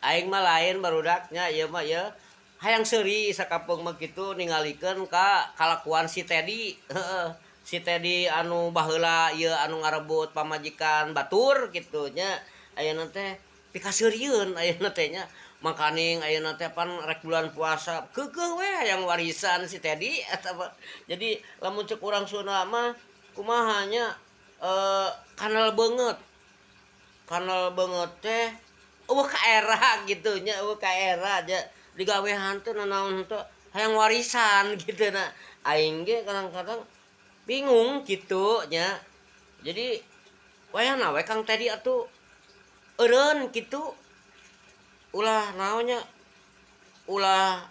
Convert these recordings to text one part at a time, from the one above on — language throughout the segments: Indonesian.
Aing mah lain barudaknya ieu mah ya hayang seuri sakapeung mah kitu ningalikeun ka kalakuan si Teddy. Heeh. Si Teddy anu baheula ieu anu ngarebut pamajikan batur kitu nya. Ayeuna teh pikaseurieun ayeuna teh nya. Makaning ayeuna teh pan rek bulan puasa keukeuh we hayang warisan si Teddy eta mah. Jadi lamun ceuk urang Sunda mah kumaha nya kanal beungeut. Kanal beungeut teh eueuh ka era gitu nya, eueuh ka era nya digawean teh nanaon henteu hayang warisan gitu na. Aing ge kadang-kadang bingung gitu nya. Jadi wayahna we Kang Tedi atuh eureun kitu ulah naon nya, ulah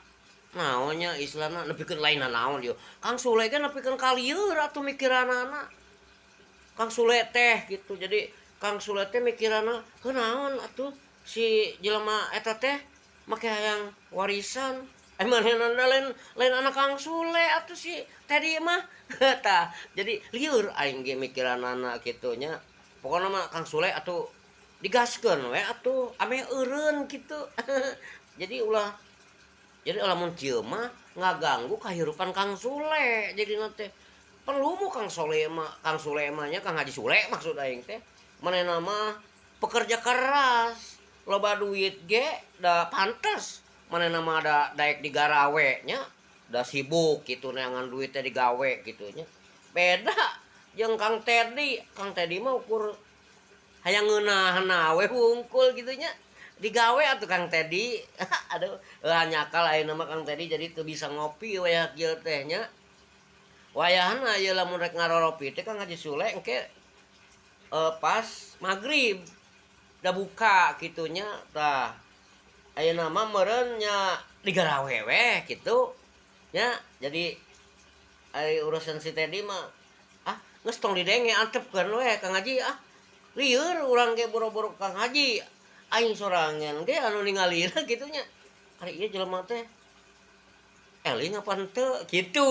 naon nya istilahna nepikeun lain nanaon ieu. Kang Sule ge nepikeun ka lieur atuh mikiranana. Kang Sule teh gitu. Jadi Kang Sule teh mikiranna, "Heuh naon atuh si jelema eta teh make hayang warisan." Manehna lain lain anak Kang Sule atuh si Tedi mah. Tah, jadi lieur aing ge mikiranana kitu nya. Pokona mah Kang Sule atuh digaskeun we atuh ame eureun kitu. Jadi ulah jadi lamun kieu mah ngaganggu kahirupan Kang Sule jadina teh. Perlu mu Kang Sule mah nya Kang Haji Sule maksud aing teh. Manehna mah pekerja keras, loba duit ge da pantes. Manehna mah da daek digarawe nya, da sibuk kitu neangan duit teh digawe kitu nya. Beda jeung Kang Tedi. Kang Tedi mah ukur hayang ngeunaheuna we hungkul kitu nya. Digawe atuh Kang Tedi. Aduh, nyakal ayeuna mah Kang Tedi jadi teu bisa ngopi we kieu teh nya. Wayahna ieu lamun rek ngaroropi teh Kang Haji Sule engke pas magrib da buka kitu nya tah ayeuna mah meureun nya digarawe we kitu nya. Jadi ari urusan si Tedi mah geus tong didenge antepkeun we Kang Haji lieur urang ge boro-boro Kang Haji aing sorangan ge anu ningalina kitu nya. Ari ieu jelema teh eling apa henteu kitu.